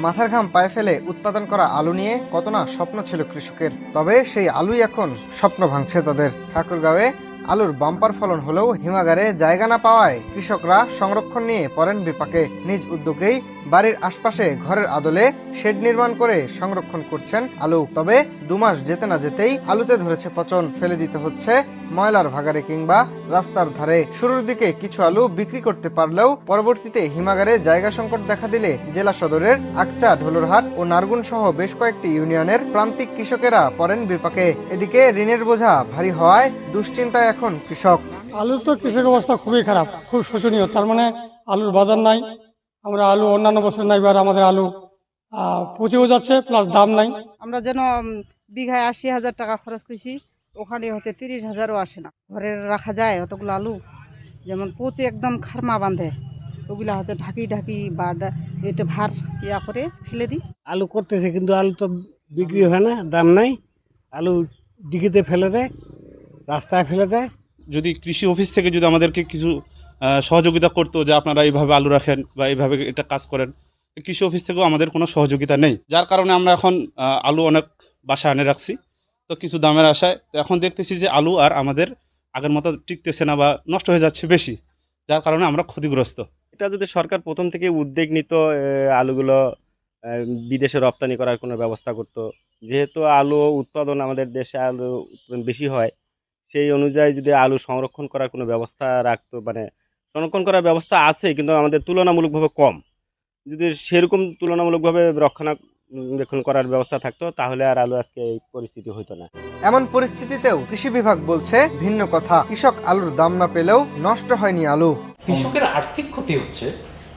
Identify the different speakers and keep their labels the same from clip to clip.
Speaker 1: মাথার ঘাম পায়ে ফেলে উৎপাদন করা আলু নিয়ে কত না স্বপ্ন ছিল কৃষকের। তবে সেই আলুই এখন স্বপ্ন ভাঙছে তাদের। ঠাকুরগাঁওয়ে আলুর বাম্পার ফলন হলেও হিমাগারে জায়গা না পাওয়ায় কৃষকরা সংরক্ষণ নিয়ে পড়েন বিপাকে। নিজ উদ্যোগেই বাড়ির আশপাশে ঘরের আদলে শেড নির্মাণ করে সংরক্ষণ করছেন আলু। তবে 2 মাস যেতে না যেতেই আলুতে ধরেছে পচন, ফেলে দিতে হচ্ছে ময়লার ভাগাড়ে কিংবা রাস্তার ধারে। শুরুর দিকে কিছু আলু বিক্রি করতে পারলেও পরবর্তীতে হিমাগারে জায়গা সংকট দেখা দিলে জেলা সদরের আকচা, ঢোলরহাট ও নারগুন সহ বেশ কয়েকটি ইউনিয়নের প্রান্তিক কৃষকেরা পড়েন বিপাকে। এদিকে ঋণের বোঝা ভারী হওয়ায় দুশ্চিন্তায় এখন কৃষক।
Speaker 2: আলুর তো কৃষকের অবস্থা খুবই খারাপ, খুব শোচনীয়। তার মানে আলুর বাজার নাই, আমরা আলু অন্যান্য বছর নাই, এবার আমাদের আলু পচেও যাচ্ছে, প্লাস দাম নাই।
Speaker 3: আমরা যেন বিঘায় 80,000 টাকা খরচ করছি, ওখানে হচ্ছে 30,000ও আসে না। ঘরে রাখা যায় অতগুলো আলু? যেমন পচে একদম খারমা বাঁধে, ওগুলা হচ্ছে ঢাকি বা এতে ভার করে ফেলে দিই।
Speaker 4: আলু করতেছে কিন্তু আলু তো বিক্রি হয় না, দাম নাই। আলু ডিগিতে ফেলে দেয়, রাস্তায় ফেলে দেয়।
Speaker 5: যদি কৃষি অফিস থেকে যদি আমাদেরকে কিছু সহযোগিতা করতো, যে আপনারা এইভাবে আলু রাখেন বা এইভাবে এটা কাজ করেন, কৃষি অফিস থেকেও আমাদের কোনো সহযোগিতা নেই। যার কারণে আমরা এখন আলু অনেক বাসায় এনে রাখছি, তো কিছু দামের আশায়। তো এখন দেখতেছি যে আলু আর আমাদের আগের মতো টিকতেছে না বা নষ্ট হয়ে যাচ্ছে বেশি, যার কারণে আমরা ক্ষতিগ্রস্ত।
Speaker 6: এটা যদি সরকার প্রথম থেকে উদ্যোগ নিত, আলুগুলো বিদেশে রপ্তানি করার কোনো ব্যবস্থা করতো। যেহেতু আলু উৎপাদন আমাদের দেশে আলু উৎপাদন বেশি হয়, সেই অনুযায়ী যদি আলু সংরক্ষণ করার কোনো ব্যবস্থা রাখতো, মানে সংরক্ষণ করার ব্যবস্থা আছে কিন্তু আমাদের তুলনামূলকভাবে কম। যদি সেরকম তুলনামূলকভাবে রক্ষণাবেক্ষণ করার ব্যবস্থা থাকতো, তাহলে আর আলু আজকে এই পরিস্থিতি হতো না।
Speaker 1: এমন পরিস্থিতিতেও কৃষি বিভাগ বলছে ভিন্ন কথা। কৃষক আলুর দাম না পেলেও নষ্ট হয়নি আলু।
Speaker 7: কৃষকের আর্থিক ক্ষতি হচ্ছে,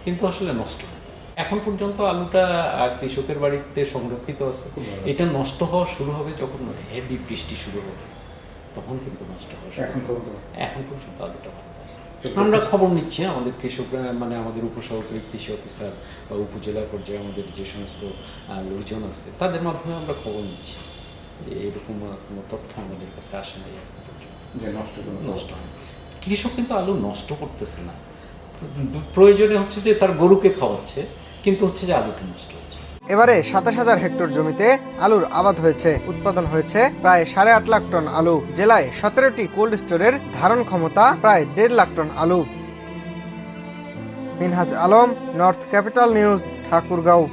Speaker 7: কিন্তু আসলে নষ্ট হয়। এখন পর্যন্ত আলুটা কৃষকের বাড়িতে সংরক্ষিত আছে। এটা নষ্ট হওয়া শুরু হবে যখন হেভি বৃষ্টি শুরু হবে, তখন কিন্তু নষ্ট হবে। এখন পর্যন্ত আলুটা ভালো আছে। আমরা খবর নিচ্ছি, আমাদের কৃষকরা মানে আমাদের উপসহকারী কৃষি অফিসার বা উপজেলা পর্যায়ে আমাদের যে সমস্ত লোকজন আছে, তাদের মাধ্যমে আমরা খবর নিচ্ছি যে এরকম কোনো তথ্য আমাদের কাছে আসে না এখন পর্যন্ত নষ্ট হয়। কৃষক কিন্তু আলু নষ্ট করতেছে না, প্রয়োজনে হচ্ছে যে তার গরুকে খাওয়াচ্ছে, কিন্তু হচ্ছে যে আলুটা নষ্ট হচ্ছে।
Speaker 1: এবারে 27,000 হেক্টর জমিতে আলুর আবাদ হয়েছে। উৎপাদন হয়েছে প্রায় 8.5 লাখ টন আলু। জেলায় 17টি কোল্ড স্টোরের ধারণ ক্ষমতা প্রায় 1.5 লাখ টন আলু। Minhaj Alam, north capital news, Thakurgaon.